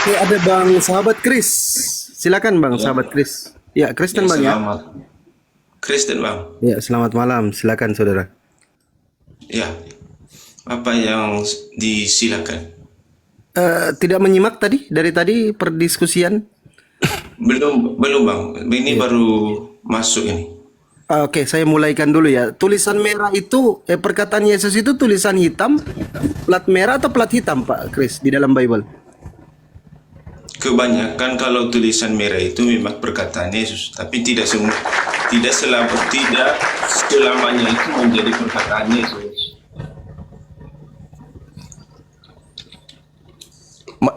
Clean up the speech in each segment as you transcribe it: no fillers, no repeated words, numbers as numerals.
Oke, ada Bang sahabat Kris. Silakan Bang Ya, sahabat Kris. Ya, Kristen ya Bang ya. selamat. Kristen bang. Ya, selamat malam. Silakan saudara. Ya, apa yang disilakan? Tidak menyimak tadi dari tadi perdiskusian. Belum, belum bang. Ini Ya. baru masuk ini. Oke, saya mulaikan dulu ya. Tulisan merah itu, perkataan Yesus itu tulisan hitam, plat merah atau plat hitam, Pak Kris, di dalam Bible? Kebanyakan kalau tulisan merah itu memang perkataan Yesus, tapi tidak selamanya itu menjadi perkataan Yesus.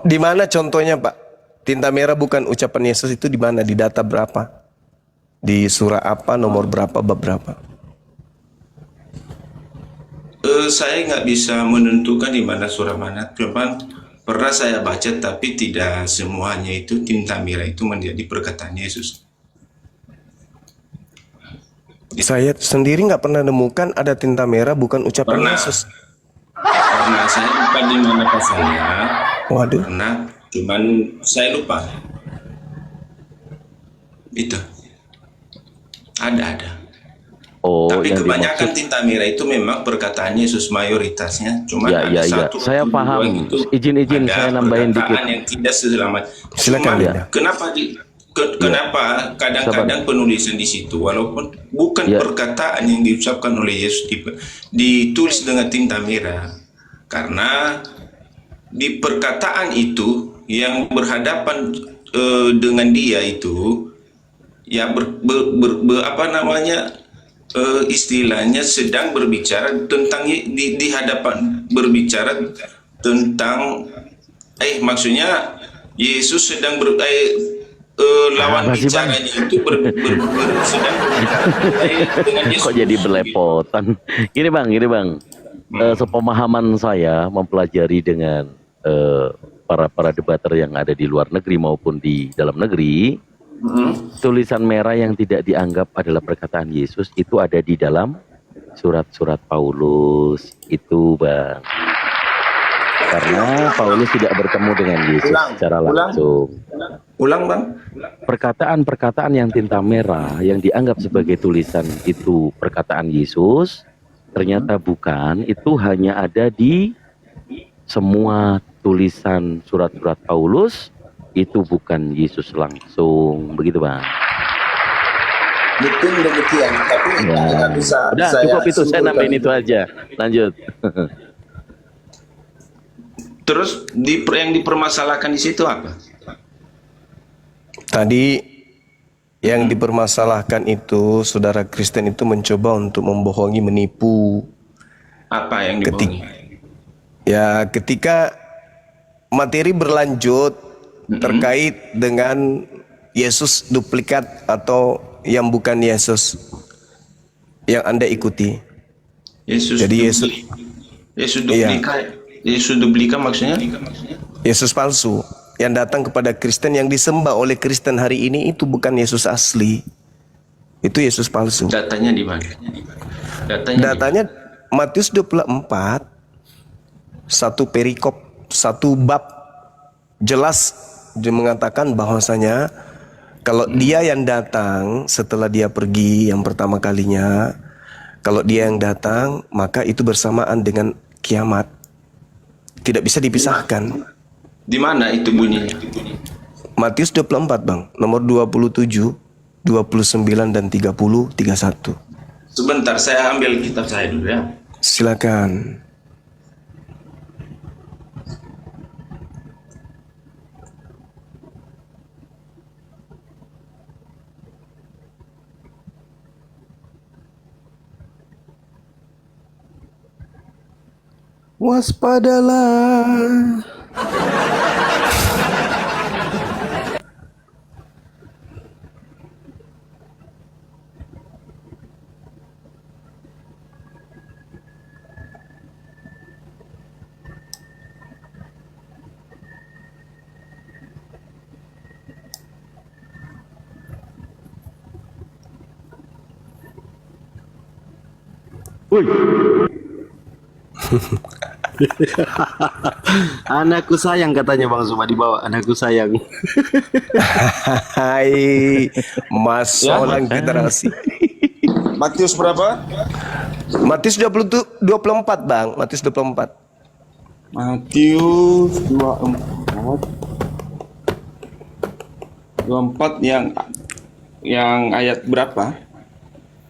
Di mana contohnya, Pak? Tinta merah bukan ucapan Yesus itu di mana? Di data berapa? Di surah apa, nomor berapa, bab berapa? Saya nggak bisa menentukan di mana surah mana. Cuman pernah saya baca, tapi tidak semuanya itu tinta merah itu menjadi perkataan Yesus. Saya sendiri nggak pernah nemukan ada tinta merah bukan ucapan Pernah, Yesus. pernah saya lupa di mana pasalnya. Waduh. Pernah, cuman saya lupa. Itu ada. Oh, Tapi yang kebanyakan dimaksud, tinta merah itu memang perkataan Yesus mayoritasnya. Cuman ya, ada ya, ya. satu Saya atau dua paham. gitu. Izin saya Ada nambahin dikit. perkataan yang tidak selamat. Silakan, Cuman Linda. kenapa kadang-kadang Sabar. penulisan di situ, walaupun bukan Ya, perkataan yang diucapkan oleh Yesus ditulis dengan tinta merah, karena di perkataan itu yang berhadapan dengan dia itu ya apa namanya, istilahnya sedang berbicara tentang di hadapan berbicara tentang maksudnya Yesus sedang lawan apa sih Bang? bicaranya itu sedang berbicara dengan Yesus Kok jadi gitu. belepotan? Gini bang. Sepemahaman saya mempelajari dengan para debater yang ada di luar negeri maupun di dalam negeri, tulisan merah yang tidak dianggap adalah perkataan Yesus itu ada di dalam surat-surat Paulus itu, Bang. Karena Paulus tidak bertemu dengan Yesus secara langsung. Ulang bang. Perkataan-perkataan yang tinta merah yang dianggap sebagai tulisan itu perkataan Yesus, ternyata bukan. Itu hanya ada di semua tulisan surat-surat Paulus, itu bukan Yesus langsung, begitu Bang. Betul demikian, tapi Ya. tidak bisa Udah cukup itu, saya nambahin itu aja. Lanjut. Terus yang dipermasalahkan di situ apa? Tadi yang dipermasalahkan itu, saudara Kristen itu mencoba untuk membohongi, menipu. Apa yang dibohongi? Ketika materi berlanjut terkait dengan Yesus duplikat atau yang bukan Yesus yang Anda ikuti. Jadi Yesus iya, duplika. Yesus duplika maksudnya? Yesus palsu yang datang kepada Kristen, yang disembah oleh Kristen hari ini itu bukan Yesus asli. Itu Yesus palsu. Datanya di mana? Datanya Matius 24, satu perikop, satu bab, jelas dia mengatakan bahwasanya kalau dia yang datang setelah dia pergi yang pertama kalinya, kalau dia yang datang, maka itu bersamaan dengan kiamat. Tidak bisa dipisahkan. Di mana itu bunyinya? Matius 24, Bang, nomor 27, 29 dan 30, 31. Sebentar, saya ambil kitab saya dulu ya. Silakan. Waspadalah. Woi, Anakku sayang katanya Bang Zuma dibawa. Anakku sayang. Hai, masalah generasi. Matius berapa? Matius 24 Bang, Matius 24. Matius 24 yang ayat berapa?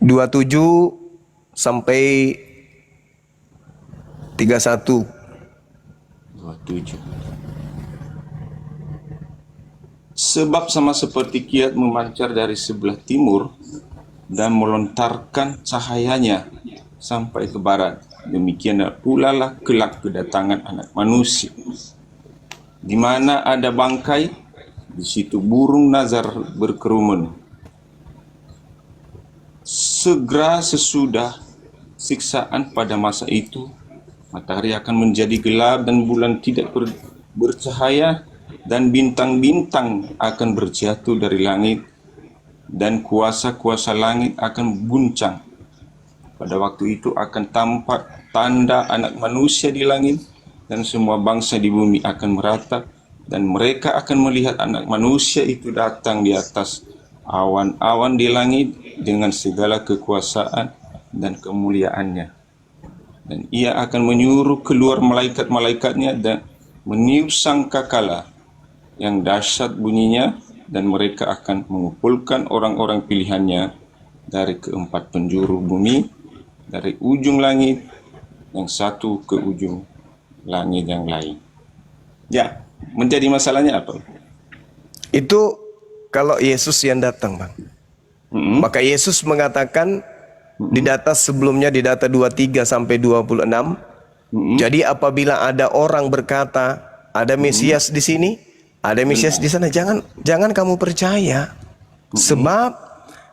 27 sampai 31. 27. Sebab sama seperti kilat memancar dari sebelah timur dan melontarkan cahayanya sampai ke barat, demikian pula lah kelak kedatangan Anak Manusia. Di mana ada bangkai, di situ burung nazar berkerumun. Segera sesudah siksaan pada masa itu, matahari akan menjadi gelap dan bulan tidak bercahaya, dan bintang-bintang akan berjatuh dari langit, dan kuasa-kuasa langit akan guncang. Pada waktu itu akan tampak tanda Anak Manusia di langit, dan semua bangsa di bumi akan meratap, dan mereka akan melihat Anak Manusia itu datang di atas awan-awan di langit dengan segala kekuasaan dan kemuliaannya. Dan ia akan menyuruh keluar malaikat-malaikatnya dan meniup sangkakala yang dahsyat bunyinya, dan mereka akan mengumpulkan orang-orang pilihannya dari keempat penjuru bumi, dari ujung langit yang satu ke ujung langit yang lain. Ya, menjadi masalahnya apa? Itu kalau Yesus yang datang, Bang. Maka Yesus mengatakan di data sebelumnya, di data 23 sampai 26. Jadi apabila ada orang berkata ada Mesias di sini, ada Mesias di sana, jangan kamu percaya. Sebab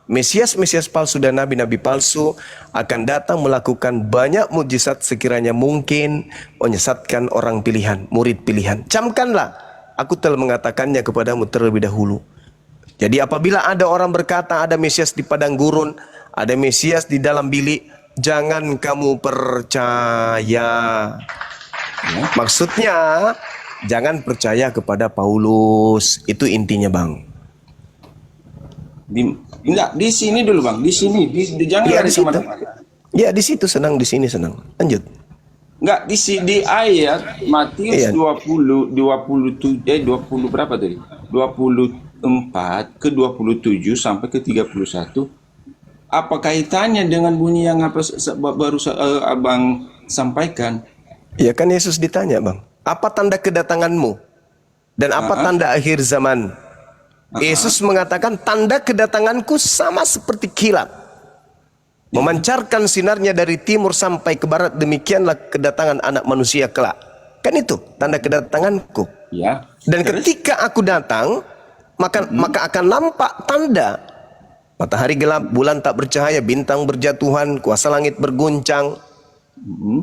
Mesias palsu dan nabi-nabi palsu akan datang melakukan banyak mujizat sekiranya mungkin menyesatkan orang pilihan, murid pilihan. Camkanlah, aku telah mengatakannya kepadamu terlebih dahulu. Jadi apabila ada orang berkata ada Mesias di padang gurun, ada Mesias di dalam bilik, jangan kamu percaya. Maksudnya jangan percaya kepada Paulus. Itu intinya, Bang. Di sini dulu, Bang. Di sini, jangan Ya, lari di situ. kemana-mana. Ya, di situ senang, di sini senang. Lanjut. Enggak, di ayat Matius 20 berapa tadi? 24 ke 27 sampai ke 31. Apa kaitannya dengan bunyi yang baru Abang sampaikan? Ya kan Yesus ditanya, Bang, apa tanda kedatanganmu? Dan apa tanda akhir zaman? Yesus mengatakan tanda kedatanganku sama seperti kilat, memancarkan sinarnya dari timur sampai ke barat, demikianlah kedatangan Anak Manusia kelak. Kan itu tanda kedatanganku. Ya. Dan ketika aku datang, maka akan nampak tanda. Matahari gelap, bulan tak bercahaya, bintang berjatuhan, kuasa langit berguncang.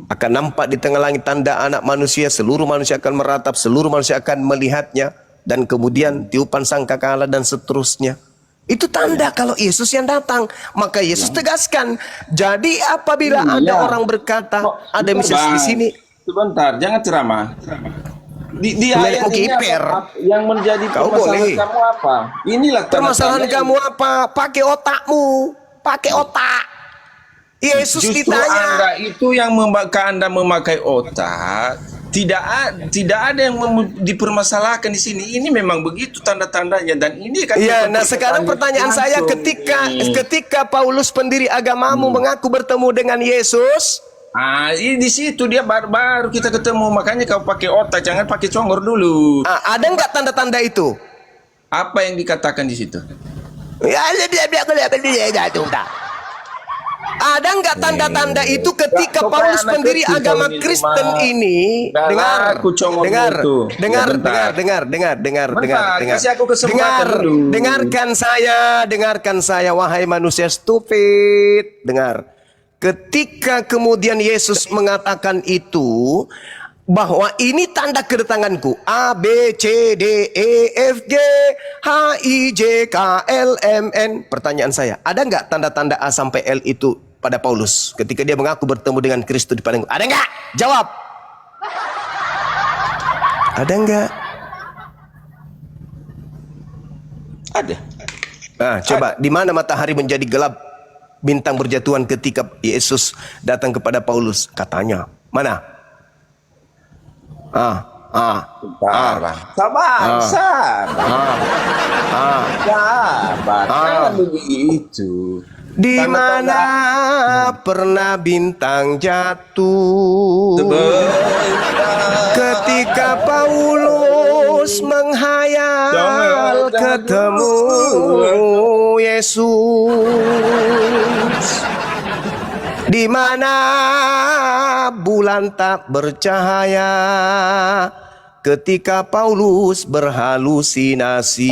Akan nampak di tengah langit tanda Anak Manusia, seluruh manusia akan meratap, seluruh manusia akan melihatnya, dan kemudian tiupan sangkakala dan seterusnya. Itu tanda kalau Yesus yang datang. Maka Yesus tegaskan, jadi apabila ada orang berkata ada Mesias di sini. Sebentar, jangan ceramah. Di ayat ini yang menjadi permasalahan kamu apa? Inilah permasalahan kamu apa? Pakai otakmu, pakai otak. Yesus justru ditanya. Anda itu yang Anda memakai otak. Tidak ada yang dipermasalahkan di sini. Ini memang begitu tanda-tandanya, dan ini kan. Ya, nah sekarang pertanyaan saya, ketika Paulus pendiri agamamu mengaku bertemu dengan Yesus. Ini di situ dia baru kita ketemu, makanya kau pakai otak, jangan pakai congor dulu. Ada nggak tanda-tanda itu? Apa yang dikatakan di situ? Ada nggak tanda-tanda itu ketika Paulus pendiri agama Kristen ini? Dengarkan saya, wahai manusia stupid. Dengar. Ketika kemudian Yesus mengatakan itu, bahwa ini tanda kedatanganku, A, B, C, D, E, F, G, H, I, J, K, L, M, N. Pertanyaan saya, ada nggak tanda-tanda A sampai L itu pada Paulus ketika dia mengaku bertemu dengan Kristus di padang? Ada nggak? Jawab. Ada enggak? Ada. Nah, coba di mana matahari menjadi gelap, bintang berjatuhan ketika Yesus datang kepada Paulus? Katanya, mana? Sabar, jangan begitu. Di mana pernah bintang jatuh ketika Paulus menghayal ketemu Yesus? Di mana bulan tak bercahaya ketika Paulus berhalusinasi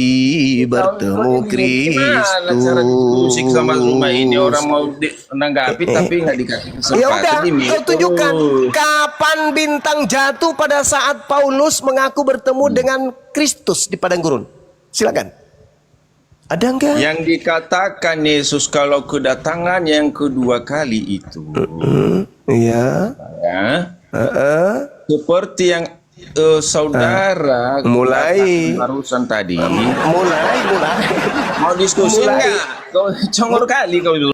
bertemu Gimana cara diskusi sama rumah ini? Orang Kristus. mau menanggapi tapi nggak dikasih kesempatan. Ya udah, Dimi. kau tunjukkan kapan bintang jatuh pada saat Paulus mengaku bertemu dengan Kristus di padang gurun. Silakan. Ada enggak? Yang dikatakan Yesus kalau kedatangan yang kedua kali itu, Iya. ya, seperti yang saudara mulai barusan tadi. mulai Mau diskusi mulai. nggak? Kau congor kali kau dulu.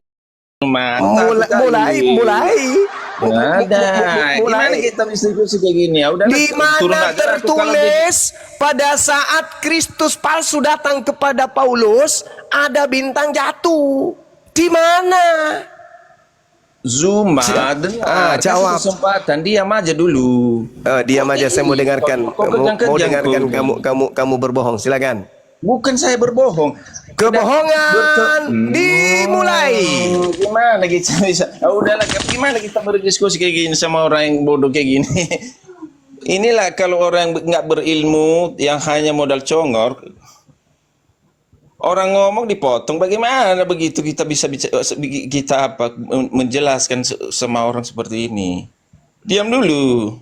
Gimana kita bisa diskusi kayak gini? Ya udah. Di mana tertulis pada saat Kristus palsu datang kepada Paulus ada bintang jatuh? Di mana? Zuma, jawab. kesempatan diam aja dulu. Diam aja, saya mau dengarkan. Mau dengarkan kamu berbohong. Silakan. Bukan saya berbohong. Kebohongan dimulai. Gimana kita bisa? Udahlah, gimana kita berdiskusi kayak gini sama orang yang bodoh kayak gini? Inilah kalau orang nggak berilmu yang hanya modal congor. Orang ngomong dipotong. Bagaimana begitu kita bisa kita menjelaskan sama orang seperti ini? Diam dulu.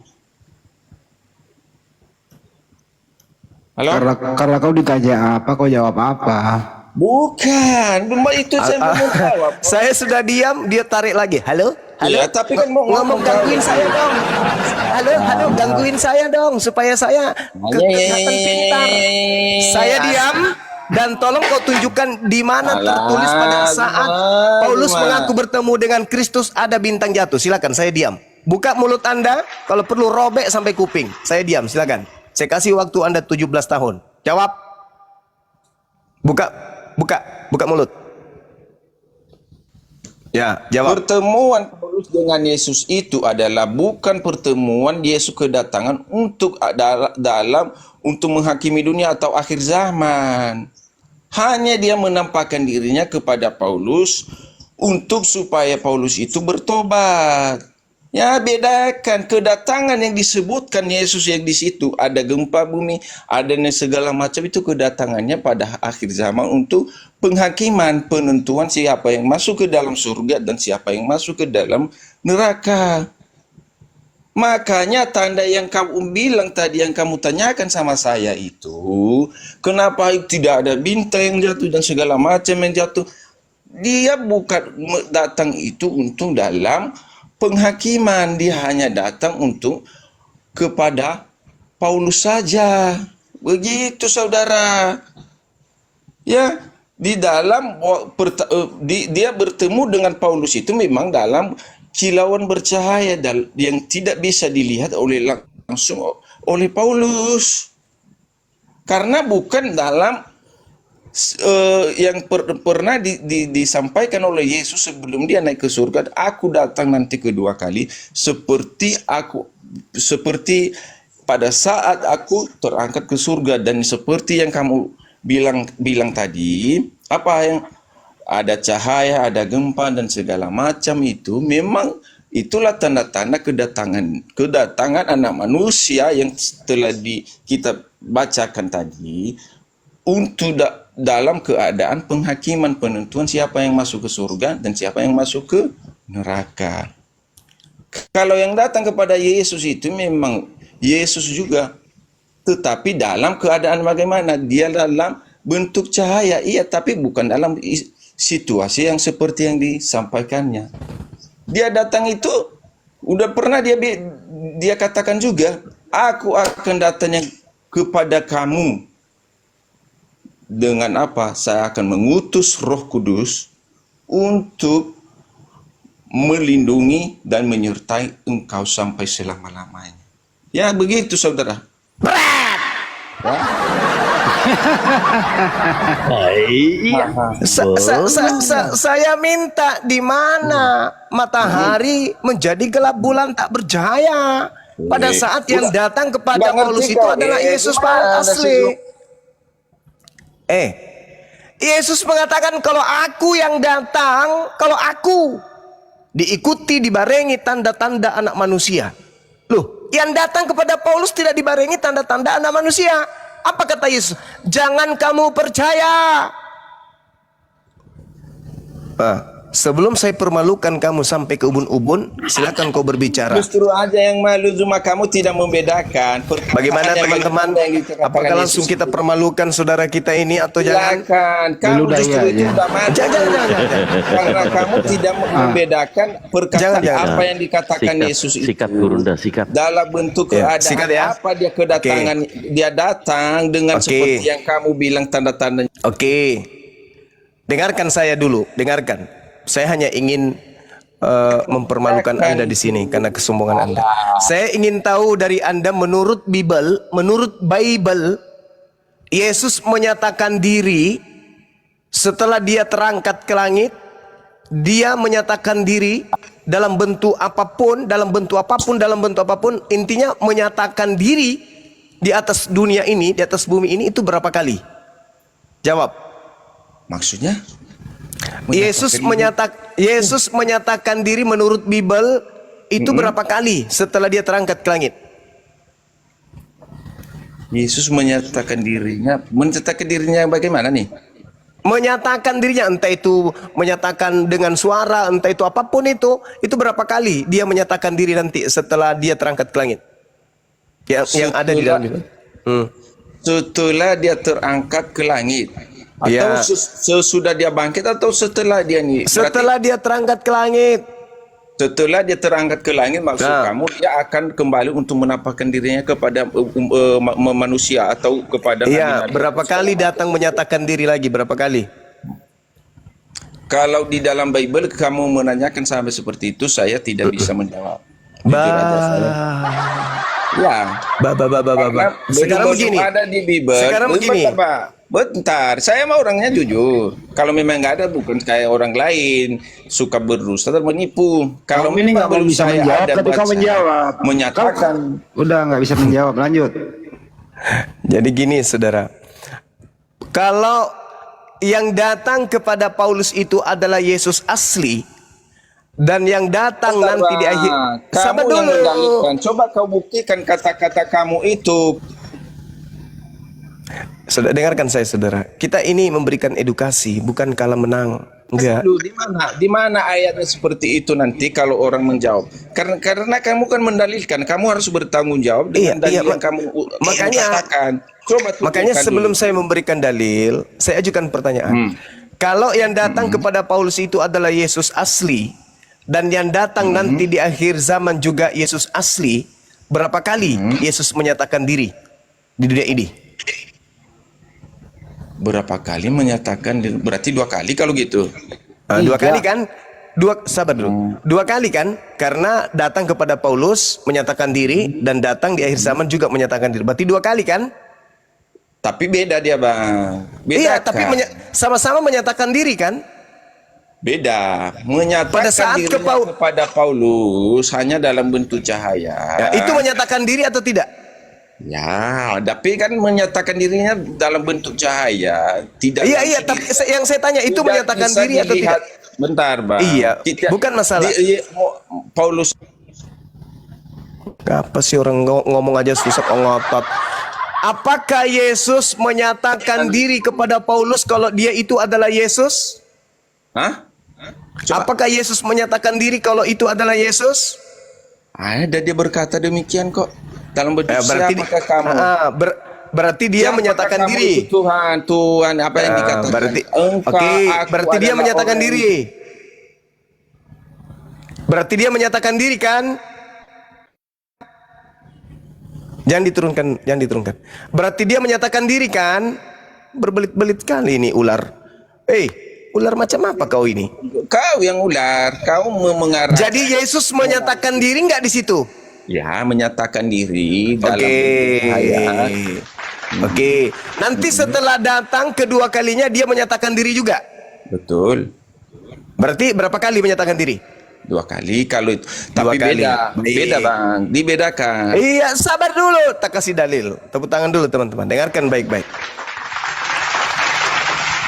Halo? Karena kau ditanya apa, kau jawab apa? Bukan, itu saya mau jawab. Saya sudah diam, dia tarik lagi. Halo? Ya, tapi kan mau ngomong gangguin saya dong. Halo, gangguin saya dong supaya saya kelihatan pintar. Saya diam dan tolong kau tunjukkan di mana tertulis pada saat Paulus mengaku bertemu dengan Kristus ada bintang jatuh. Silakan, saya diam. Buka mulut Anda, kalau perlu robek sampai kuping. Saya diam, silakan. Saya kasih waktu Anda 17 tahun. Jawab. Buka mulut. Ya, jawab. Pertemuan Paulus dengan Yesus itu adalah bukan pertemuan Yesus kedatangan untuk untuk menghakimi dunia atau akhir zaman. Hanya dia menampakkan dirinya kepada Paulus untuk supaya Paulus itu bertobat. Ya, bedakan kedatangan yang disebutkan Yesus yang di situ ada gempa bumi, ada segala macam, itu kedatangannya pada akhir zaman untuk penghakiman, penentuan siapa yang masuk ke dalam surga dan siapa yang masuk ke dalam neraka. Makanya tanda yang kamu bilang tadi, yang kamu tanyakan sama saya itu, kenapa tidak ada bintang yang jatuh dan segala macam yang jatuh? Dia bukan datang itu untuk dalam penghakiman, dia hanya datang untuk kepada Paulus saja. Begitu saudara. Ya, di dalam dia bertemu dengan Paulus itu memang dalam kilauan bercahaya yang tidak bisa dilihat langsung oleh Paulus. Karena bukan dalam yang pernah disampaikan oleh Yesus sebelum dia naik ke surga, aku datang nanti kedua kali seperti pada saat aku terangkat ke surga, dan seperti yang kamu bilang tadi, apa yang ada cahaya, ada gempa dan segala macam, itu memang itulah tanda-tanda kedatangan anak manusia yang telah kita bacakan tadi, untuk dalam keadaan penghakiman, penentuan siapa yang masuk ke surga dan siapa yang masuk ke neraka. Kalau yang datang kepada Yesus itu memang Yesus juga, tetapi dalam keadaan bagaimana? Dia dalam bentuk cahaya, iya, tapi bukan dalam situasi yang seperti yang disampaikannya. Dia datang itu udah pernah dia katakan juga, aku akan datang yang kepada kamu dengan apa? Saya akan mengutus Roh Kudus untuk melindungi dan menyertai engkau sampai selama-lamanya. Ya begitu saudara. Saya minta di mana matahari menjadi gelap, bulan tak bercahaya. Pada saat yang datang kepada Paulus itu adalah Yesus asli. Yesus mengatakan kalau aku yang datang, kalau aku diikuti dibarengi tanda-tanda anak manusia. Loh, yang datang kepada Paulus tidak dibarengi tanda-tanda anak manusia. Apa kata Yesus? Jangan kamu percaya. Sebelum saya permalukan kamu sampai ke ubun-ubun, silakan kau berbicara. Justru aja yang malu, cuma kamu tidak membedakan. Bagaimana teman-teman? Apakah langsung kita permalukan saudara kita ini atau jangan? Silakan. Kamu justru itu udah malu. Jangan. Karena kamu tidak membedakan perkataan apa yang dikatakan Yesus itu. Sikat Gurunda, sikat. Dalam bentuk keadaan apa dia kedatangan, dia datang dengan seperti yang kamu bilang tanda-tandanya. Oke. Dengarkan saya dulu, dengarkan. Saya hanya ingin mempermalukan Anda di sini karena kesombongan Anda. Saya ingin tahu dari Anda menurut Bible, Yesus menyatakan diri setelah dia terangkat ke langit. Dia menyatakan diri dalam bentuk apapun, intinya menyatakan diri di atas dunia ini, di atas bumi ini itu berapa kali? Jawab. Maksudnya? Yesus menyatakan diri menurut Bible itu berapa kali setelah dia terangkat ke langit? Yesus menyatakan dirinya bagaimana nih? Menyatakan dirinya, entah itu menyatakan dengan suara, entah itu apapun itu berapa kali dia menyatakan diri nanti setelah dia terangkat ke langit? Yang ada di dalam Bible. Setelah dia terangkat ke langit. Atau sesudah dia bangkit atau setelah dia nih? Setelah dia terangkat ke langit. Setelah dia terangkat ke langit, maksud kamu dia akan kembali untuk menampakkan dirinya kepada manusia atau kepada nabi-nabi. Berapa kali datang menyatakan diri lagi? Berapa kali? Kalau di dalam Bible kamu menanyakan sampai seperti itu, saya tidak bisa menjawab. Sekarang begini. Ada di Bible. Sekarang begini. Bentar, saya mah orangnya jujur. Kalau memang nggak ada, bukan kayak orang lain suka berdusta atau menipu. Kalau ini nggak belum bisa saya menjawab, ada tapi kau menjawab. Menyatakan. Udah nggak bisa menjawab, lanjut. Jadi gini, saudara. Kalau yang datang kepada Paulus itu adalah Yesus asli, dan yang datang nanti di akhir. Kamu yang mendalilkan. Coba kau buktikan kata-kata kamu itu. Saudara, dengarkan saya, saudara. Kita ini memberikan edukasi, bukan kalah menang. Enggak. Di mana ayatnya seperti itu nanti kalau orang menjawab? Karena kamu kan mendalilkan, kamu harus bertanggung jawab dengan dalil yang kamu katakan. Makanya sebelum saya memberikan dalil, saya ajukan pertanyaan. Kalau yang datang kepada Paulus itu adalah Yesus asli, dan yang datang nanti di akhir zaman juga Yesus asli, berapa kali Yesus menyatakan diri di dunia ini? Berapa kali menyatakan? Berarti 2 kali kalau gitu. 2 kali kan? Sabar dulu. 2 kali kan? Karena datang kepada Paulus menyatakan diri, dan datang di akhir zaman juga menyatakan diri. Berarti 2 kali kan? Tapi beda dia, Bang. Beda. Iya, tapi sama-sama menyatakan diri kan? Beda. Menyatakan pada saat kepada Paulus hanya dalam bentuk cahaya. Ya, itu menyatakan diri atau tidak? Ya, tapi kan menyatakan dirinya dalam bentuk cahaya, tidak. Iya, tapi yang saya tanya itu menyatakan diri atau tidak? Bentar, Bang. Iya, bukan masalah. Paulus. Apa sih orang ngomong aja susah ngotot. Apakah Yesus menyatakan diri kepada Paulus kalau dia itu adalah Yesus? Hah? Apakah Yesus menyatakan diri kalau itu adalah Yesus? Ada, dia berkata demikian kok. Dalam bentuk siapakah kamu? Berarti dia menyatakan diri. Tuhan, apa yang dikatakan? Berarti dia menyatakan diri. Berarti dia menyatakan diri kan? Jangan diturunkan, jangan diturunkan. Berarti dia menyatakan diri kan? Berbelit-belit kali ini ular. Ular macam apa kau ini? Kau yang ular, kau mengarah. Jadi Yesus menyatakan diri nggak di situ? Ya, menyatakan diri dalam Oke. ayat. Oke. Nanti setelah datang kedua kalinya dia menyatakan diri juga. Betul. Berarti berapa kali menyatakan diri? 2 kali kalau itu. Dua Tapi kali. beda. Beda, Bang. Dibedakan. Iya, sabar dulu. Tak kasih dalil. Tepuk tangan dulu teman-teman. Dengarkan baik-baik.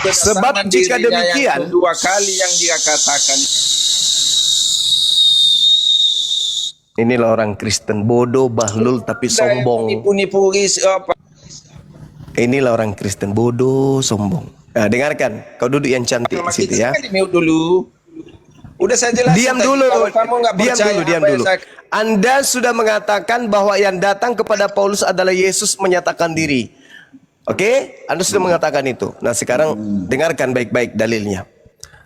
Sebab jika Dirinya demikian, yang kedua kali yang dia katakan. inilah orang Kristen bodoh, bahlul tapi sombong. Nipu-nipu apa? Inilah orang Kristen bodoh, sombong. Nah, dengarkan. Kau duduk yang cantik di situ ya. Mute dulu. Udah saya jelasin. Diam tadi, dulu. kalau kamu nggak Diam percaya dulu, diam apa yang dulu. saya- Anda sudah mengatakan bahwa yang datang kepada Paulus adalah Yesus menyatakan diri. Oke? Anda sudah mengatakan itu. Nah, sekarang dengarkan baik-baik dalilnya.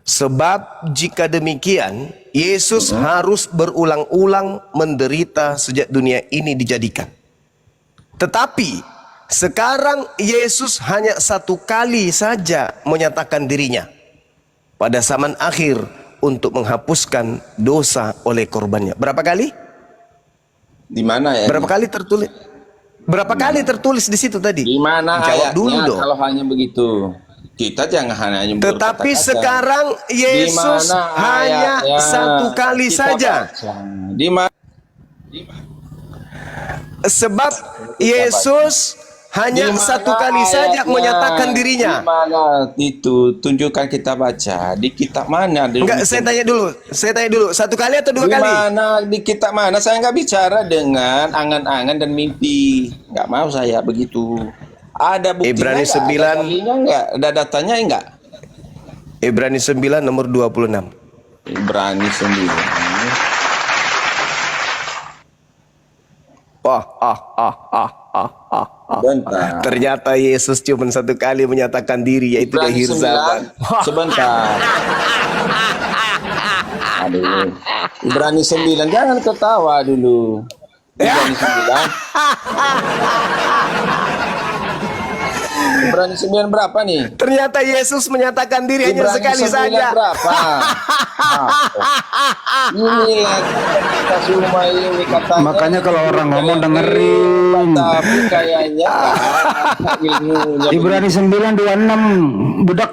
Sebab jika demikian, Yesus harus berulang-ulang menderita sejak dunia ini dijadikan. Tetapi sekarang Yesus hanya satu kali saja menyatakan dirinya pada zaman akhir untuk menghapuskan dosa oleh korbannya. Berapa kali? Di mana ya? Berapa kali tertulis? Berapa kali tertulis di situ tadi? Di mana Jawab ayatnya dulu dong. kalau hanya begitu? Kita jangan hanya Tetapi berkata-kata. sekarang Yesus Di mana hanya ayatnya? satu kali Kita saja. baca. Di mana? Sebab Yesus hanya Di mana satu kali saja ayatnya? menyatakan dirinya. Di mana itu? Tunjukkan kita baca. Di kitab mana? Enggak, saya tanya dulu. Saya tanya dulu. Satu kali atau dua Di kali? mana? Di kitab mana? Saya nggak bicara dengan angan-angan dan mimpi. Nggak mau saya begitu. Ada buktinya Ibrani nggak? 9. Ada kalinya nggak? Ada datanya enggak? Ibrani 9 nomor 26. Ibrani 9. Bentar. Ternyata Yesus cuma satu kali menyatakan diri, yaitu di Ibrani akhir 9. zaman. Sebentar. Aduh. Ibrani 9. Jangan ketawa dulu. Ibrani 9. Ibrani 9 berapa nih? Ternyata Yesus menyatakan diri hanya Ibrani sekali 9 saja. berapa? Inilah kita semua ini katanya. Makanya kalau orang ngomong dengerin. Tapi kayaknya ilmunya Ibrani 9:26 budak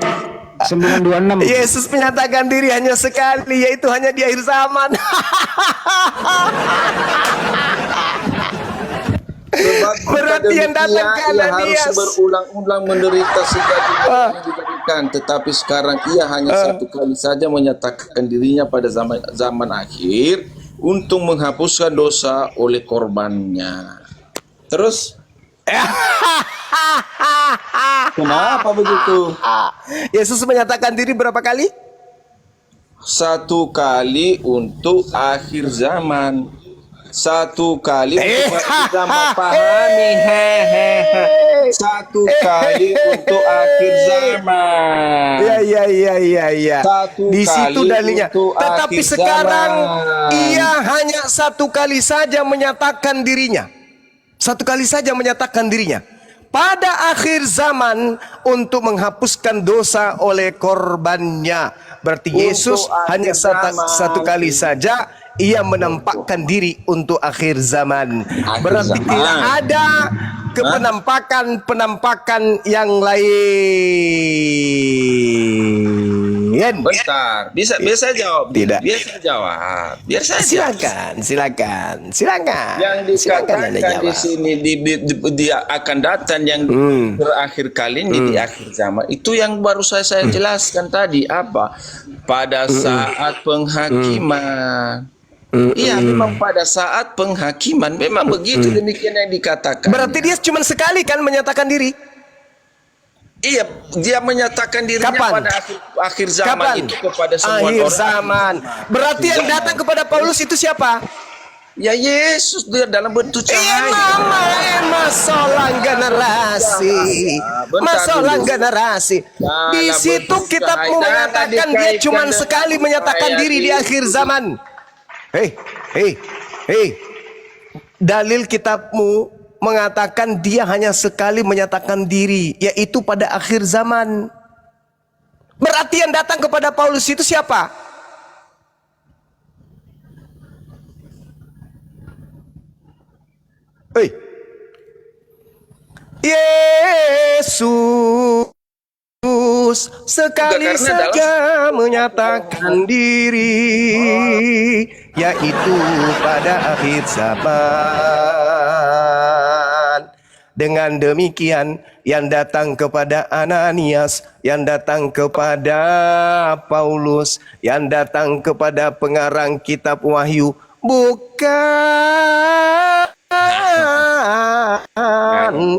9:26. Yesus menyatakan diri hanya sekali, yaitu hanya di akhir zaman. Sebab Berarti yang datang ke ia harus Ananias. berulang-ulang menderita sejak dunia ini dijadikan. Tetapi sekarang ia hanya satu kali saja menyatakan dirinya pada zaman akhir untuk menghapuskan dosa oleh korbannya. Terus kenapa begitu? Yesus menyatakan diri berapa kali? Satu kali untuk akhir zaman. Satu kali untuk akhir zaman. Pahami. Satu kali untuk akhir zaman. Ya. Satu Di situ kali dalilnya. untuk Tetapi akhir sekarang zaman. ia hanya satu kali saja menyatakan dirinya. Satu kali saja menyatakan dirinya. Pada akhir zaman untuk menghapuskan dosa oleh korbannya. Berarti Untuk Yesus akhir hanya zaman. satu kali saja ia menampakkan diri untuk akhir zaman. Akhir Berarti zaman. tidak ada penampakan yang lain. Bentar, bisa jawab. Tidak. Biar saya jawab. Biar saya jawab. Silakan. Yang Silakan Anda dikatakan di jawab. sini dia akan datang yang terakhir kali ini di akhir zaman. Itu yang baru saya jelaskan tadi apa? Pada saat penghakiman. Iya, memang pada saat penghakiman memang begitu demikian yang dikatakan. Berarti dia cuma sekali kan menyatakan diri. Iya, dia menyatakan dirinya Kapan? pada akhir zaman Kapan? itu kepada semua Akhir orang. zaman. Berarti yang datang kepada Paulus itu siapa? Ya Yesus dia dalam bentuk cahaya. Masalah generasi. Bentar Masalah dulu. generasi. Di Dalam situ bentuk kitabmu cahaya. mengatakan Jangan dia cuma dikaitkan sekali dengan menyatakan ayat diri di itu. akhir zaman. Hei. Dalil kitabmu mengatakan dia hanya sekali menyatakan diri, yaitu pada akhir zaman. Berarti yang datang kepada Paulus itu siapa? Hei. Yesus sekali saja menyatakan diri, yaitu pada akhir zaman. Dengan demikian, yang datang kepada Ananias, yang datang kepada Paulus, yang datang kepada pengarang kitab Wahyu, bukan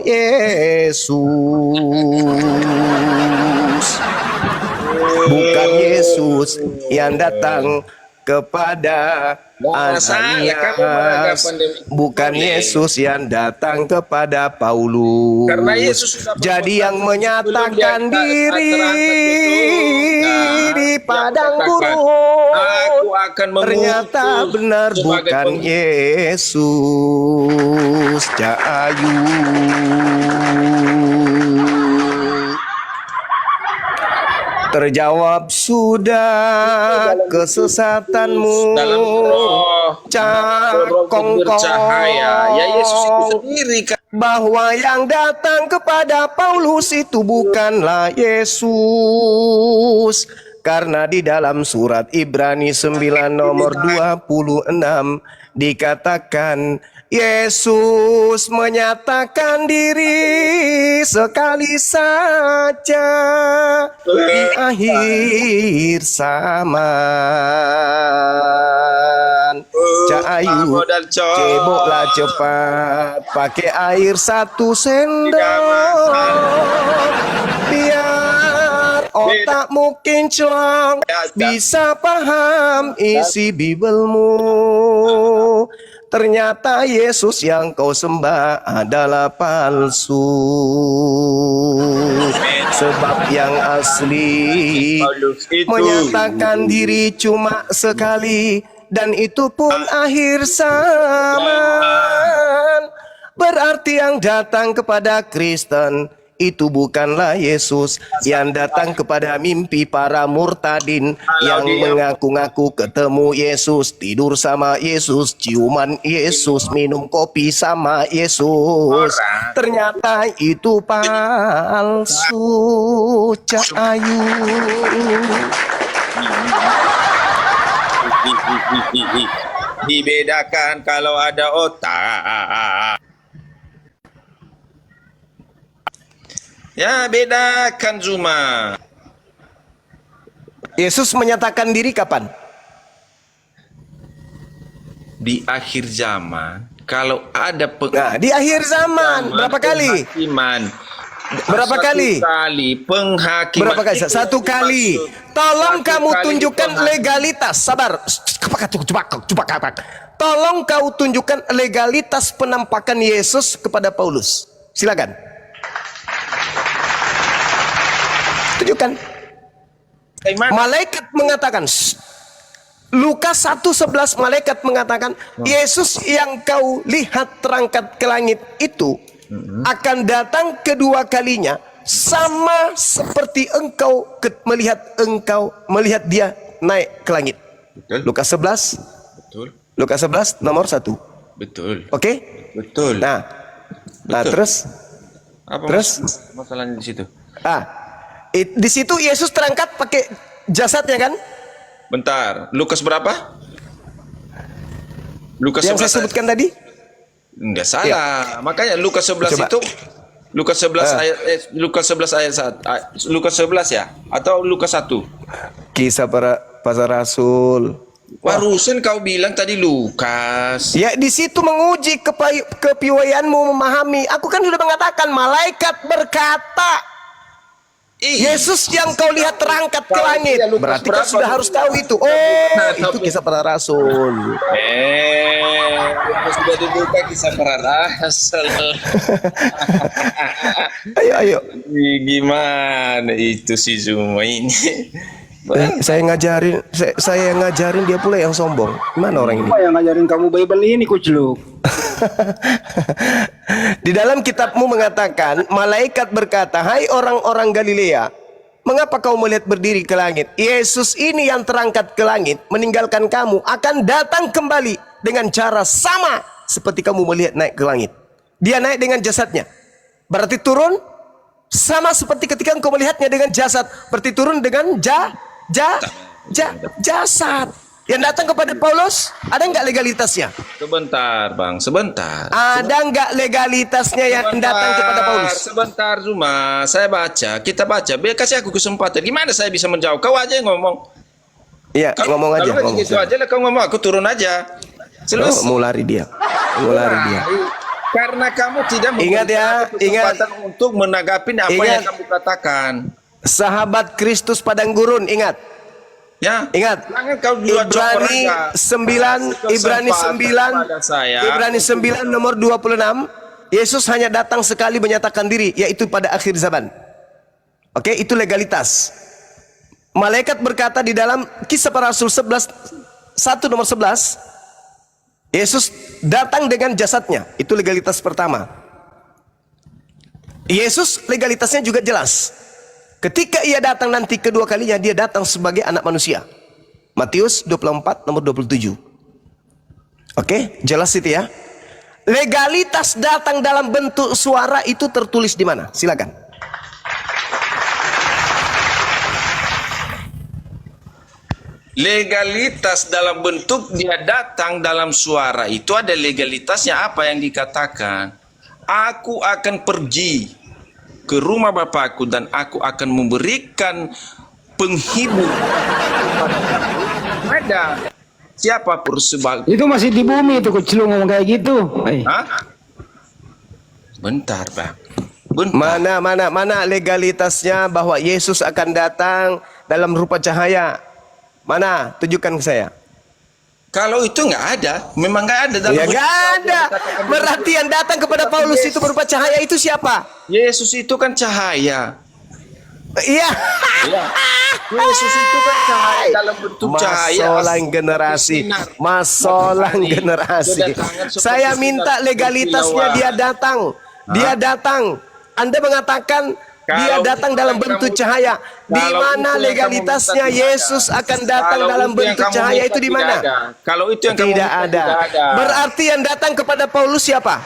Yesus. Bukan Yesus yang datang kepada Ananias, bukan Yesus yang datang kepada Paulus. Karena Yesus sudah Jadi yang menyatakan diri di padang gurun, aku akan ternyata benar bukan Yesus. Cahayu. Terjawab sudah kesesatanmu, dalam roh cakong bercahaya. Ya Yesus itu sendiri kan. bahwa yang datang kepada Paulus itu bukanlah Yesus. Karena di dalam surat Ibrani 9 nomor 26 dikatakan Yesus menyatakan diri sekali saja di akhir zaman. Cahayu, ceboklah cepat, pakai air 1 sendok, biar otakmu kinclong, bisa paham isi Bibelmu. Ternyata Yesus yang kau sembah adalah palsu. Sebab yang asli menyatakan diri cuma sekali, dan itu pun akhir zaman. Berarti yang datang kepada Kristen itu bukanlah Yesus, yang datang kepada mimpi para murtadin yang mengaku-ngaku ketemu Yesus, tidur sama Yesus, ciuman Yesus, minum kopi sama Yesus. Ternyata itu palsu. Cahayu. Dibedakan kalau ada otak. Ya, bedakan Zuma. Yesus menyatakan diri kapan? Di akhir zaman, kalau ada Nah, di akhir zaman berapa kali? Berapa kali? Penghakiman. Berapa kali? 1 kali. Tolong kamu tunjukkan legalitas. Sabar. Tolong kau tunjukkan legalitas penampakan Yesus kepada Paulus. Silakan. Tunjukkan. Malaikat mengatakan, Lukas 1:11 malaikat mengatakan, Yesus yang kau lihat terangkat ke langit itu akan datang kedua kalinya, sama seperti engkau melihat dia naik ke langit. Betul. Lukas 11. Betul. Lukas 11 nomor 1. Betul. Oke? Betul. Nah, Betul. terus Apa terus masalahnya di situ? di situ Yesus terangkat pakai jasadnya kan? Bentar, Lukas berapa? Lukas Yang 11 saya sebutkan tadi? enggak salah. Makanya Lukas 11 Coba. itu Lukas 11 ayat Lukas 11 ayat 1. Lukas 11 ya atau Lukas 1? Kisah para rasul. Barusan kau bilang tadi Lukas. Ya, di situ menguji kepiawaianmu memahami. Aku kan sudah mengatakan malaikat berkata, Yesus yang kau lihat terangkat ke langit. Berarti kau sudah harus tahu itu. Itu kisah para rasul. Sudah dibuka kisah para rasul. Ayo. Gimana itu si Zuma ini? Saya ngajarin, saya yang ngajarin, dia pula yang sombong. Mana orang ini? Siapa yang ngajarin kamu Bible ini, kucluk? Di dalam kitabmu mengatakan, malaikat berkata, hai orang-orang Galilea, mengapa kau melihat berdiri ke langit? Yesus ini yang terangkat ke langit, meninggalkan kamu, akan datang kembali dengan cara sama seperti kamu melihat naik ke langit. Dia naik dengan jasadnya, berarti turun sama seperti ketika engkau melihatnya dengan jasad, berarti turun dengan jasad. Yang datang kepada Paulus, ada nggak legalitasnya? Sebentar bang, sebentar. Ada nggak legalitasnya yang datang kepada Paulus? Sebentar Zuma, saya baca, kita baca. Biar kasih aku kesempatan. Gimana saya bisa menjawab? Kau aja yang ngomong. Iya, ngomong aja. Kalau Ngomong. gitu aja lah kau ngomong, aku turun aja. Selesai. Mau lari dia. Karena kamu tidak Ingat ya, kesempatan untuk menanggapi apa yang kamu katakan. Sahabat Kristus padang gurun, ingat. Ya. Ingat. Jangan kau dua Ibrani 9, Ibrani 9 nomor 26. Yesus hanya datang sekali menyatakan diri, yaitu pada akhir zaman. Oke, itu legalitas. Malaikat berkata di dalam Kisah Para Rasul 1 nomor 11, Yesus datang dengan jasadnya. Itu legalitas pertama. Yesus legalitasnya juga jelas. Ketika ia datang nanti kedua kalinya, dia datang sebagai anak manusia. Matius 24 nomor 27. Oke, jelas itu ya. Legalitas datang dalam bentuk suara itu tertulis di mana? Silakan. Legalitas dalam bentuk dia datang dalam suara itu ada legalitasnya apa yang dikatakan? Aku akan pergi ke rumah Bapakku dan aku akan memberikan penghibur. Ada siapa persebab? Itu masih di bumi itu, kucluk, ngomong kayak gitu. Hah? Bentar bang. Bentar. Mana legalitasnya bahwa Yesus akan datang dalam rupa cahaya? Mana? Tunjukkan ke saya. Kalau itu nggak ada, memang nggak ada dalam. Ya nggak ada. Berarti yang datang kepada Paulus itu berupa cahaya itu siapa? Yesus itu kan cahaya. Iya. Yesus itu kan cahaya dalam bentuk cahaya. Masolang generasi, masolang generasi. Saya minta legalitasnya dia datang. Dia datang. Anda mengatakan dia datang dalam bentuk cahaya. Di mana legalitasnya Yesus akan datang dalam bentuk cahaya itu di mana? Kalau itu yang tidak ada. Berarti yang datang kepada Paulus siapa?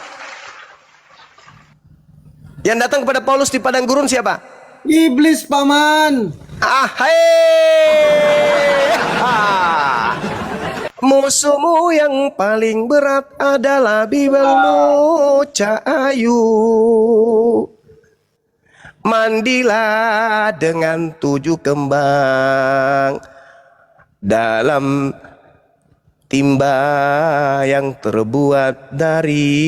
Yang datang kepada Paulus di padang gurun siapa? Iblis, paman. Musuhmu yang paling berat adalah bibelmu, Cahayu. Mandilah dengan 7 kembang dalam timba yang terbuat dari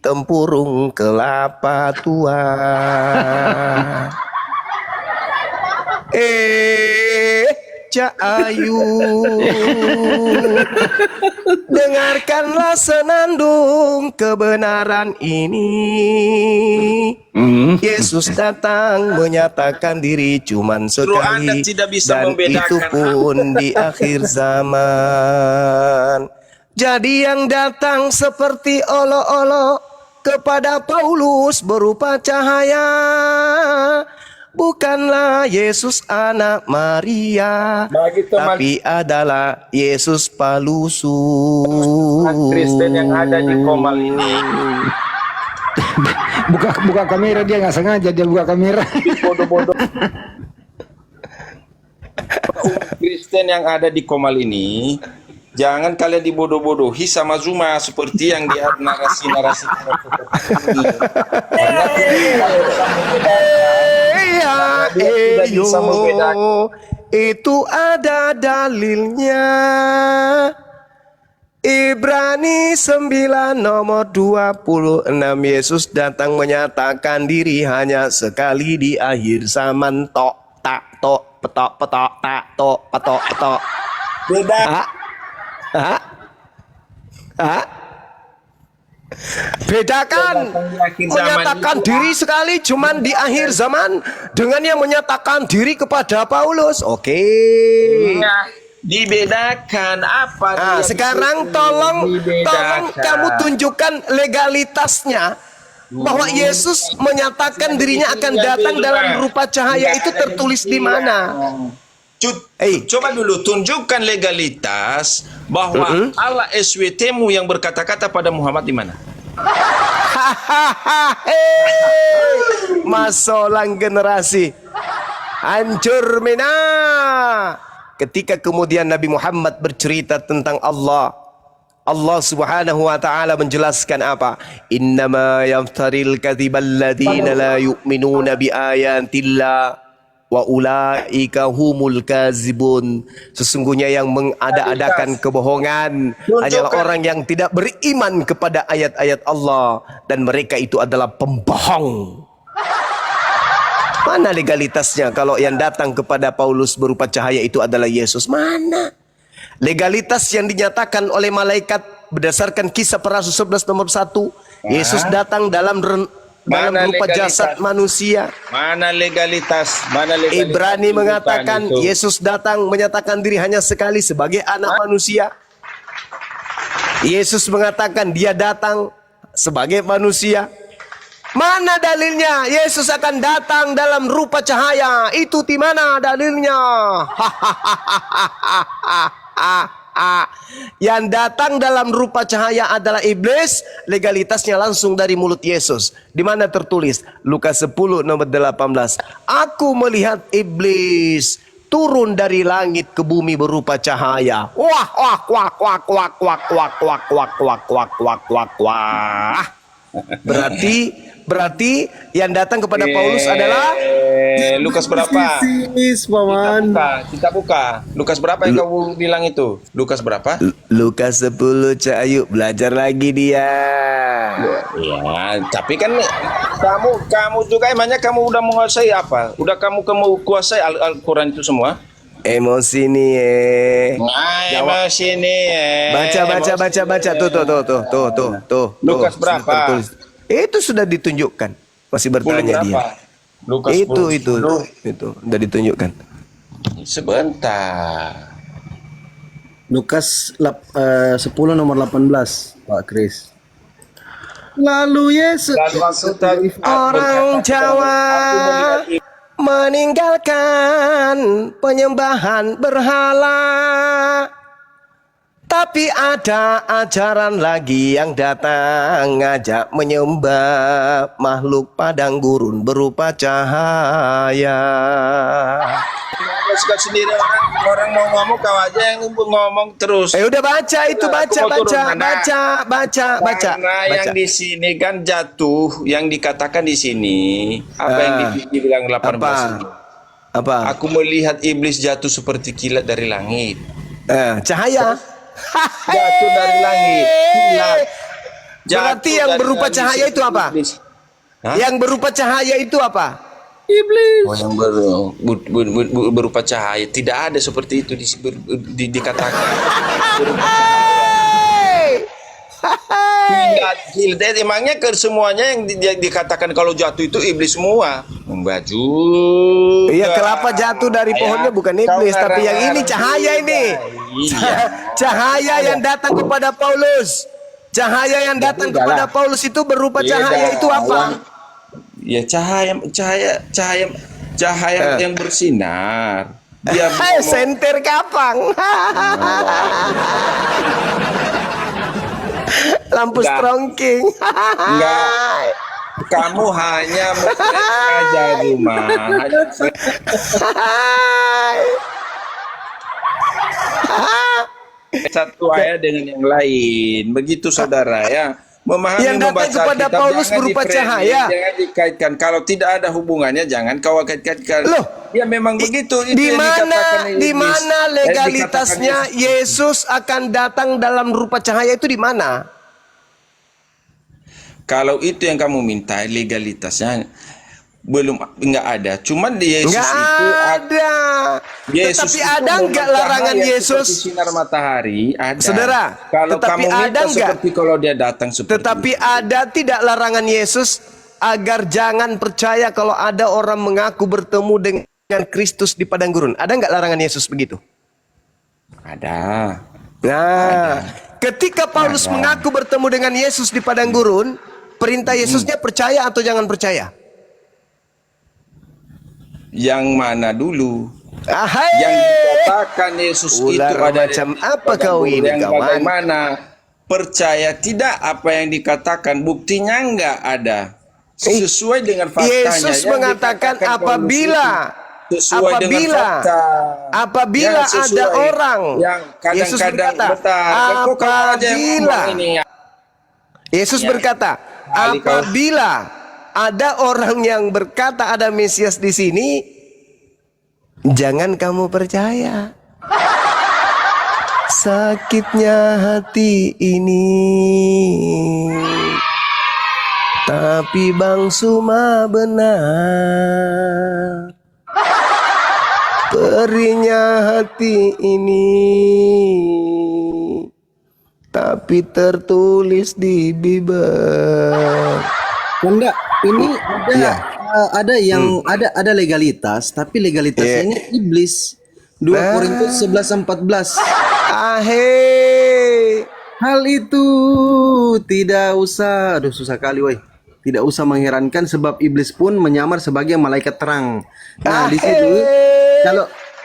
tempurung kelapa tua. Cahayu, dengarkanlah senandung kebenaran ini. Yesus datang menyatakan diri cuman sekali, dan itu pun di akhir zaman. Jadi yang datang seperti olok-olok kepada Paulus berupa cahaya bukanlah Yesus anak Maria, tapi adalah Yesus Palusu. Kristen yang ada di Komal ini buka kamera, dia nggak sengaja dia buka kamera. bodoh-bodoh. Kristen yang ada di Komal ini, jangan kalian dibodoh-bodohi sama Zuma seperti yang dia narasi-narasi. Itu ada dalilnya. Ibrani 9 nomor 26, Yesus datang menyatakan diri hanya sekali di akhir zaman. Tok tak tok petok petok tak tok petok petok. Beda. Bedakan menyatakan diri sekali cuman di akhir zaman dengan yang menyatakan diri kepada Paulus. Oke. Dibedakan apa? Nah, sekarang tolong kamu tunjukkan legalitasnya bahwa Yesus menyatakan dirinya akan datang dalam rupa cahaya itu tertulis di mana? Coba dulu tunjukkan legalitas bahwa Allah SWT-mu yang berkata-kata pada Muhammad di mana? Masolang generasi hancur mina. Ketika kemudian Nabi Muhammad bercerita tentang Allah, Allah Subhanahu wa taala menjelaskan apa? Innama yaftaril kadzibal ladzina la yu'minuna bi ayatillah wa ulaika humul kazibun. Sesungguhnya yang mengada-adakan kebohongan hanyalah orang yang tidak beriman kepada ayat-ayat Allah, dan mereka itu adalah pembohong. Mana legalitasnya kalau yang datang kepada Paulus berupa cahaya itu adalah Yesus? Mana legalitas yang dinyatakan oleh malaikat berdasarkan Kisah Para Rasul 11 nomor 1? Yesus datang dalam rupa jasad manusia. Mana legalitas? Mana legalitas? Ibrani mengatakan Yesus datang menyatakan diri hanya sekali sebagai anak manusia. Yesus mengatakan dia datang sebagai manusia. Mana dalilnya Yesus akan datang dalam rupa cahaya? Itu di mana dalilnya? Yang datang dalam rupa cahaya adalah iblis, legalitasnya langsung dari mulut Yesus. Di mana tertulis? Lukas 10 nomor 18. Aku melihat iblis turun dari langit ke bumi berupa cahaya. Wah, wah, wah, wah, wah, wah, wah, wah, wah, wah, wah, wah, wah, wah. Berarti yang datang kepada Paulus adalah Lukas berapa? Paman. Kita buka. Lukas berapa yang kamu bilang itu? Lukas berapa? Lukas 10. Ayo belajar lagi dia. Ya, tapi kan kamu juga emangnya kamu udah menguasai apa? Udah kamu kuasai Al-Quran itu semua? Emosi nih. Emosi nih. Baca. Tuh. Lukas berapa? Itu sudah ditunjukkan. Masih bertanya dia. Lukas Itu 10. sudah ditunjukkan. Sebentar. Lukas 10 nomor 18, Pak Kris. Lalu Yesus Orang Jawa meninggalkan penyembahan berhala, tapi ada ajaran lagi yang datang ngajak menyembah makhluk padang gurun berupa cahaya. Suka sendiri orang mau ngomong, kau aja yang ngomong terus. Udah baca itu, baca. Karena yang di sini kan jatuh, yang dikatakan di sini apa yang dibilang 18 ini. Apa? Aku melihat iblis jatuh seperti kilat dari langit. Cahaya. Jatuh dari langit. Kilat. Berarti yang berupa cahaya itu apa? Yang berupa cahaya itu apa? iblis. Oh, yang berupa cahaya. Tidak ada seperti itu dikatakan. Tidak, emangnya ke semuanya yang dikatakan kalau jatuh itu iblis semua. Baju. Iya, kelapa jatuh dari pohonnya bukan iblis, tapi yang ini cahaya ini. Iya. Cahaya yang datang kepada Paulus. Cahaya yang datang kepada Paulus itu berupa cahaya itu apa? Ya cahaya yang bersinar. Dia senter kapang. Lampu strongking. Enggak. Kamu hanya mengajar rumah. Satu ayat dengan yang lain. Begitu saudara ya. Memahami yang datang kepada Paulus berupa cahaya. Jangan dikaitkan. Kalau tidak ada hubungannya, jangan kau kaitkan. Loh, ya memang begitu. Di mana legalitasnya Yesus akan datang dalam rupa cahaya itu di mana? Kalau itu yang kamu minta legalitasnya, belum, nggak ada. Cuman Yesus Nggak itu ada. Yesus Tetapi itu ada nggak memang larangan cahaya Yesus? seperti sinar matahari? Ada. Saudara, Kalau tetapi kamu ada minta nggak? seperti kalau dia datang seperti Tetapi itu. ada tidak larangan Yesus agar jangan percaya kalau ada orang mengaku bertemu dengan Kristus di padang gurun? Ada nggak larangan Yesus begitu? Ada. Nah, ketika Paulus Ada. mengaku bertemu dengan Yesus di padang gurun, perintah Yesusnya percaya atau jangan percaya? Yang mana dulu? Ahai, Yang dikatakan Yesus ular itu ada macam di apa padang kau gurun. ini, Yang kawan? bagaimana? Percaya tidak apa yang dikatakan, buktinya nggak ada. Sesuai dengan faktanya. Yesus Yang mengatakan dikatakan Paulus apabila itu sesuai dengan fakta. apabila Yang sesuai, ada orang, yang Yesus kadang-kadang berkata, betar. Kok kamu aja yang apabila ngomong ini ya? Yesus Ya. berkata, Kali kau. apabila ada orang yang berkata ada Mesias di sini, jangan kamu percaya. Sakitnya hati ini, tapi Bang Suma benar. Perihnya hati ini, tapi tertulis di Bible. Enggak, ini ada Iya. ada yang ada legalitas, tapi legalitasnya Iya. ini iblis. 2 Nah. Korintus 11:14. Ahai, Hal itu tidak usah, aduh susah kali woi. Tidak usah mengherankan sebab iblis pun menyamar sebagai malaikat terang. Nah, di situ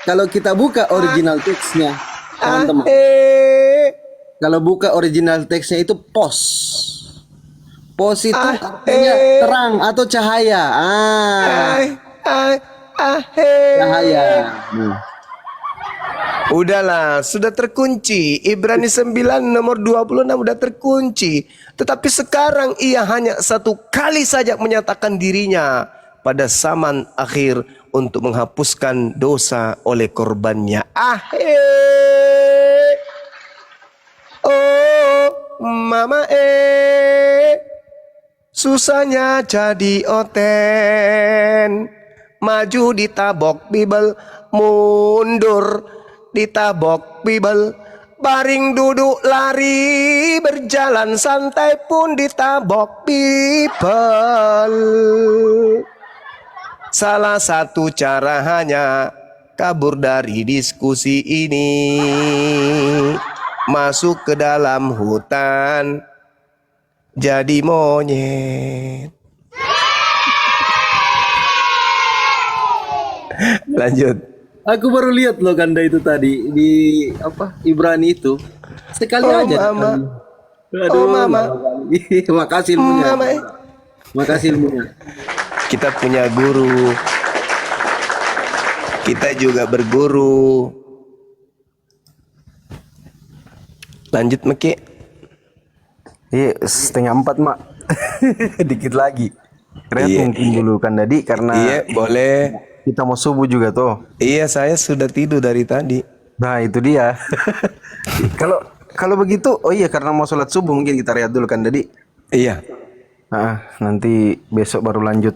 kalau kita buka original teksnya, teman-teman. ahai, Kalau buka original teksnya itu pos. Pos itu artinya terang atau cahaya. ahai. Cahaya. Nah. Udahlah, sudah terkunci. Ibrani 9 nomor 26 udah terkunci. Tetapi sekarang ia hanya satu kali saja menyatakan dirinya pada zaman akhir untuk menghapuskan dosa oleh korbannya. Oh, mama susahnya jadi oten. Maju ditabok Bible, mundur ditabok Bible, baring duduk lari berjalan santai pun ditabok Bible. Salah satu cara hanya kabur dari diskusi ini, masuk ke dalam hutan jadi monyet. Lanjut. Aku baru lihat loh Ganda itu tadi di apa Ibrani itu sekali Oh, aja. Mama. Aduh, Oh, Mama. Makasih ilmunya. Mama. Makasih ilmunya. Kita punya guru. Kita juga berguru. Lanjut Meki. Iya, 3:30 mak. Dikit lagi. Rehat Iya. mungkin dulu kan tadi karena Iya, boleh. kita mau subuh juga tuh. Iya, saya sudah tidur dari tadi. Nah itu dia. Kalau kalau begitu, oh iya karena mau sholat subuh mungkin kita rehat dulu kan tadi. Iya. Nanti besok baru lanjut.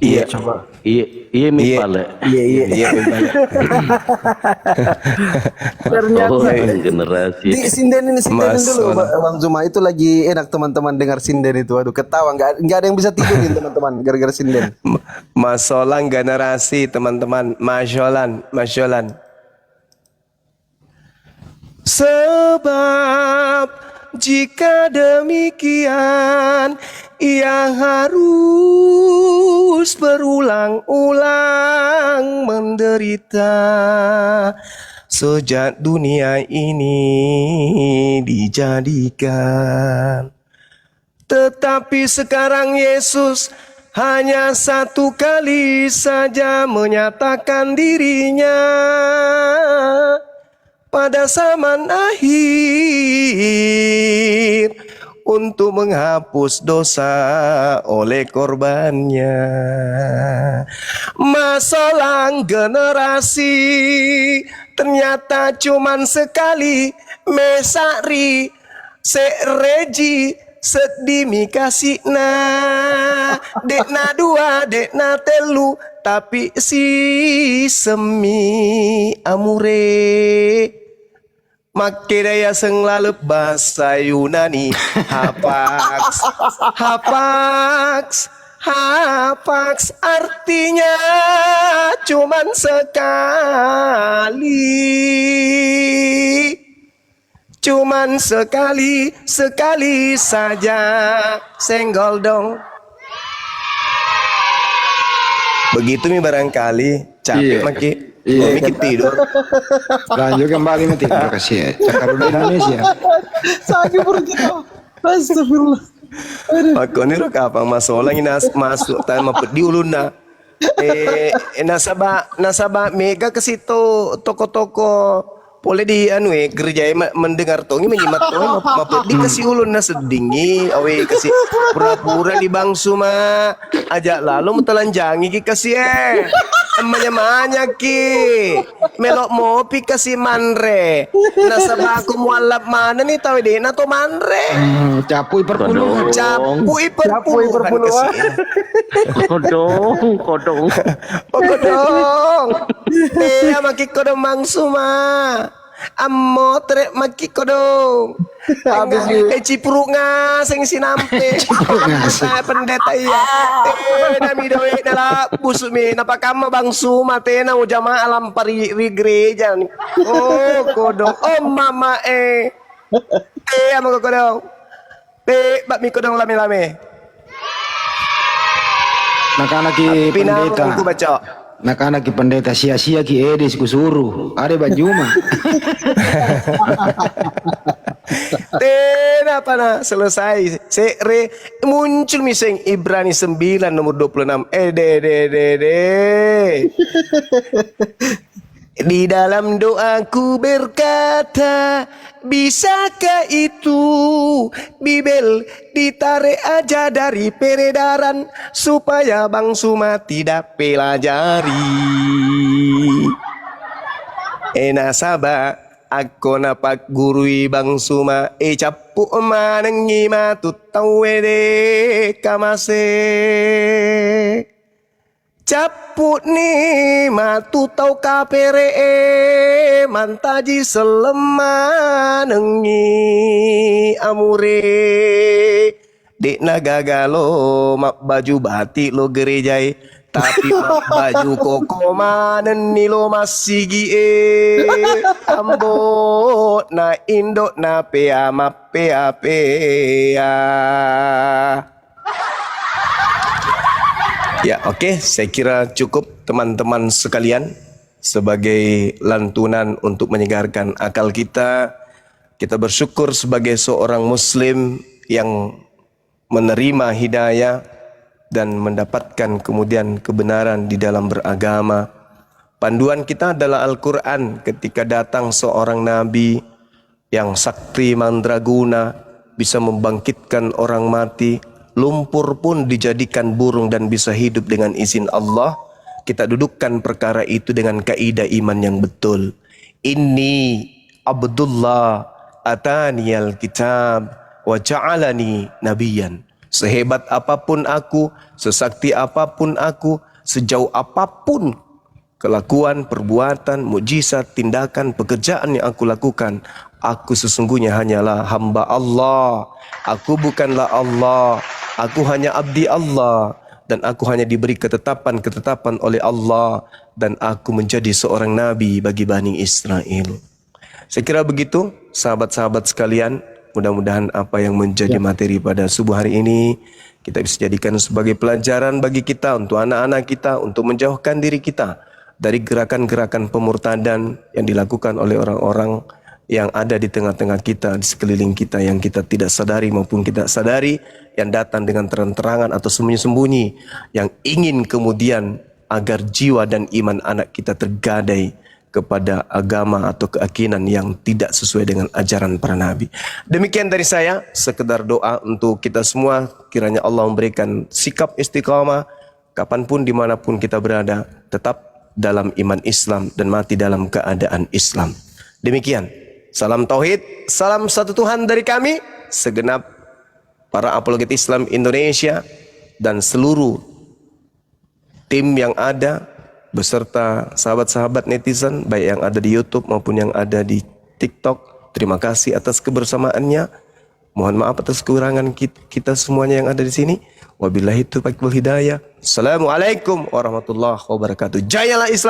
Iya. Coba. Iya, iya mi Iya. pale. Iya. Iya, betul. Oh, generasi. Di sinden Mas, dulu Bang Zuma, itu lagi enak teman-teman dengar sinden itu. Aduh ketawa nggak ada yang bisa tidur nih teman-teman gara-gara sinden. Masolan generasi teman-teman. Masyolan. Sebab jika demikian ia harus berulang-ulang menderita sejak dunia ini dijadikan. Tetapi sekarang Yesus hanya satu kali saja menyatakan dirinya pada zaman akhir untuk menghapus dosa oleh korbannya. Masalah generasi ternyata cuman sekali. Mesari, Sereji, sedih mi kasihna, dekna dua, dekna telu, tapi si semi amure. Make daya senglalep bahasa Yunani, hapaks, hapaks, hapaks artinya cuman sekali. Cuman sekali, sekali saja. Senggol dong. Begitu mi barangkali capek Iya. maki. Iya, Maki tidur. Lanjut kembali nanti kasih cakar di Indonesia. Sakit perut kita. Astagfirullah. Aku ni rok apa masalah ini masuk tanah mapedi uluna. Nasaba mega ke situ toko-toko boleh di gereja mendengar tongi menyimak tongi mapedi kasih ulun na sedingi awe kasih pura-pura di bangsu ma ajak lalu mutelanjangi ki kasih emanya ki melok mopi kasih manre nasaba aku mualap mana nih tahu deh nato manre Capui perpuluhan. capui perpuluhan kasih Kodong, kodong. Kodong. Maki kodong mangsuma. Ammo trek maki kodong. Habis cipru ngaseng sinampe. Saya pendeta iya. Nami doe nala busumi napa kama bangsuma tena ujama alam pari gereja. Oh kodong. Oh mama ama kodong. Bakmi kodong lame-lame. Nak-anak ki Pinang pendeta. ku baca. Nak-anak ki pendeta sia-sia ki edis ku suruh. Ada baju mah. Apa na selesai. Muncul miseng Ibrani 9 nomor 26. Di dalam doaku berkata, bisakah itu Bibel ditarik aja dari peredaran supaya Bang Suma tidak pelajari. Nasaba ako napak gurui Bang Suma capu manengi matut tawede kamase. Caput ni matu tau kapere mantaji selemanengi amure dek nagagalo mak baju batik lo gerejai tapi mak baju koko manen ni lo masih gie ambo na indo na pea ma pea pea. Ya, oke, saya kira cukup teman-teman sekalian sebagai lantunan untuk menyegarkan akal kita. Kita bersyukur sebagai seorang muslim yang menerima hidayah dan mendapatkan kemudian kebenaran di dalam beragama. Panduan kita adalah Al-Quran. Ketika datang seorang nabi yang sakti mandraguna bisa membangkitkan orang mati, lumpur pun dijadikan burung dan bisa hidup dengan izin Allah. Kita dudukkan perkara itu dengan kaidah iman yang betul. Inni Abdullah ataniyal kitab wa ja'alani nabiyan. Sehebat apapun aku, sesakti apapun aku, sejauh apapun kelakuan, perbuatan, mukjizat, tindakan, pekerjaan yang aku lakukan, aku sesungguhnya hanyalah hamba Allah. Aku bukanlah Allah. Aku hanya abdi Allah. Dan aku hanya diberi ketetapan-ketetapan oleh Allah. Dan aku menjadi seorang nabi bagi Bani Israel. Saya kira begitu, sahabat-sahabat sekalian. Mudah-mudahan apa yang menjadi materi pada subuh hari ini kita bisa jadikan sebagai pelajaran bagi kita, untuk anak-anak kita, untuk menjauhkan diri kita dari gerakan-gerakan pemurtadan yang dilakukan oleh orang-orang yang ada di tengah-tengah kita, di sekeliling kita, yang kita tidak sadari maupun kita sadari, yang datang dengan terang-terangan atau sembunyi-sembunyi, yang ingin kemudian agar jiwa dan iman anak kita tergadai kepada agama atau keyakinan yang tidak sesuai dengan ajaran para nabi. Demikian dari saya, sekedar doa untuk kita semua, kiranya Allah memberikan sikap istiqamah kapanpun dimanapun kita berada, tetap dalam iman Islam dan mati dalam keadaan Islam. Demikian, salam tauhid, salam satu Tuhan dari kami, segenap para apologet Islam Indonesia, dan seluruh tim yang ada beserta sahabat-sahabat netizen baik yang ada di YouTube maupun yang ada di TikTok. Terima kasih atas kebersamaannya. Mohon maaf atas kekurangan kita semuanya yang ada di sini. Wabillahi taufiq wal hidayah. Assalamualaikum warahmatullahi wabarakatuh. Jayalah Islam.